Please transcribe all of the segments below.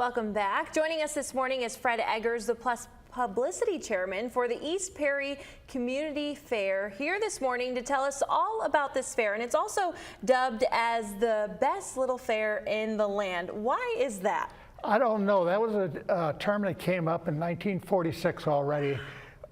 Welcome back. Joining us this morning is Fred Eggers, the publicity chairman for the East Perry Community Fair, here this morning to tell us all about this fair. And it's also dubbed as the best little fair in the land. Why is that? I don't know. That was a term that came up in 1946 already.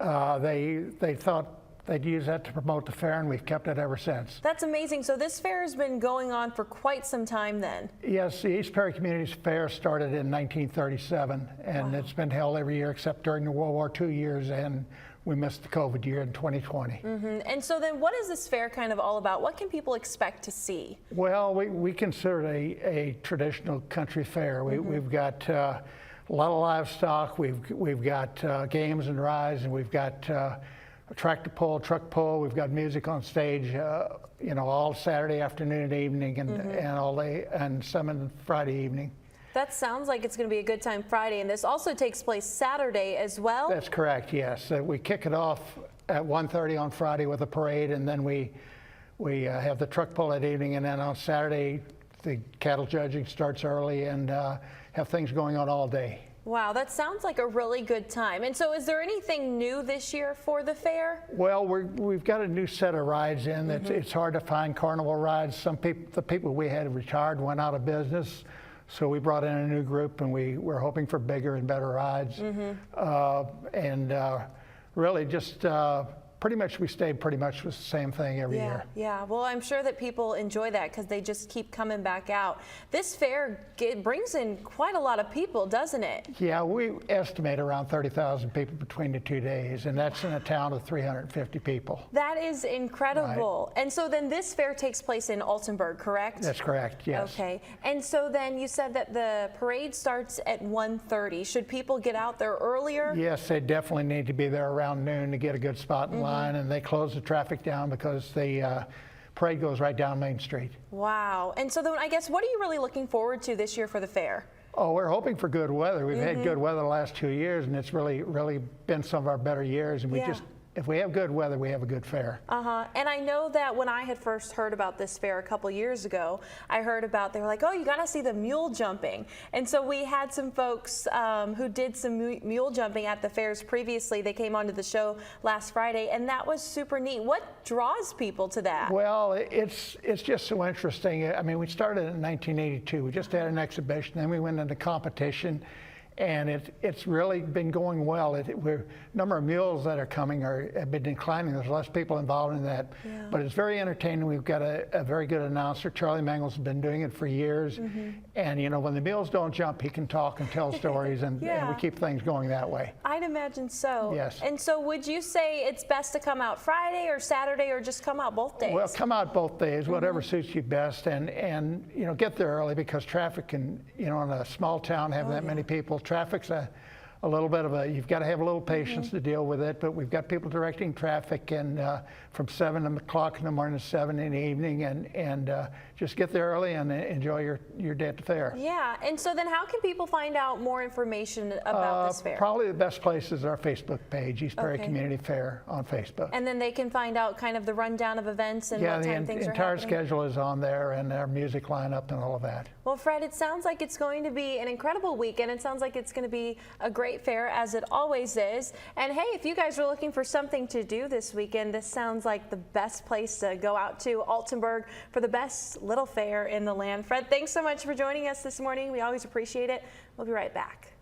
They thought they'd use that to promote the fair, and we've kept it ever since. That's amazing. So this fair has been going on for quite some time then? Yes, the East Perry Community Fair started in 1937, and It's been held every year except during the World War II years, and we missed the COVID year in 2020. And so then what is this fair kind of all about? What can people expect to see? Well, we consider it a traditional country fair. We've got a lot of livestock, we've got games and rides, and we've got tractor pull, truck pull. We've got music on stage, you know, all Saturday afternoon and evening, and all day, and some in Friday evening. That sounds like it's going to be a good time Friday, and this also takes place Saturday as well? That's correct, yes. We kick it off at 1:30 on Friday with a parade, and then we have the truck pull that evening, and then on Saturday the cattle judging starts early, and have things going on all day. Wow, that sounds like a really good time. And so is there anything new this year for the fair? Well, we've got a new set of rides in. It's hard to find carnival rides. The people we had retired went out of business, so we brought in a new group, and we're hoping for bigger and better rides. Really just pretty much we stayed pretty much with the same thing every year. Yeah, well, I'm sure that people enjoy that because they just keep coming back out. This fair brings in quite a lot of people, doesn't it? Yeah, we estimate around 30,000 people between the 2 days, and that's in a town of 350 people. That is incredible. Right. And so then this fair takes place in Altenburg, correct? That's correct, yes. Okay, and so then you said that the parade starts at 1:30. Should people get out there earlier? Yes, they definitely need to be there around noon to get a good spot in line, and they close the traffic down because the parade goes right down Main Street. Wow. And so then I guess what are you really looking forward to this year for the fair? Oh, we're hoping for good weather. We've had good weather the last 2 years, and it's really been some of our better years, and if we have good weather, we have a good fair. And I know that when I had first heard about this fair a couple years ago, I heard about, they were like, oh, you got to see the mule jumping. And so we had some folks who did some mule jumping at the fairs previously. They came onto the show last Friday, and that was super neat. What draws people to that? Well, it's just so interesting. I mean, we started in 1982. We just had an exhibition, then we went into competition. And it's really been going well. The number of mules that are coming have been declining. There's less people involved in that. But it's very entertaining. We've got a very good announcer. Charlie Mangels has been doing it for years. And, you know, when the mules don't jump, he can talk and tell stories, and we keep things going that way. I'd imagine so. Yes. And so would you say it's best to come out Friday or Saturday, or just come out both days? Well, come out both days, whatever suits you best, and you know, get there early, because traffic can, you know, in a small town having that many people, traffic's a little bit of you've got to have a little patience to deal with it, but we've got people directing traffic, and from 7 o'clock in the morning to 7 in the evening, and just get there early and enjoy your day at the fair. Yeah, and so then how can people find out more information about this fair? Probably the best place is our Facebook page, East Perry Community Fair on Facebook. And then they can find out kind of the rundown of events and what time things are happening? Yeah, the entire schedule is on there, and our music lineup and all of that. Well, Fred, it sounds like it's going to be an incredible weekend. It sounds like it's going to be a great fair, as it always is. And hey, if you guys are looking for something to do this weekend, this sounds like the best place to go out to, Altenburg, for the best little fair in the land. Fred, thanks so much for joining us this morning. We always appreciate it. We'll be right back.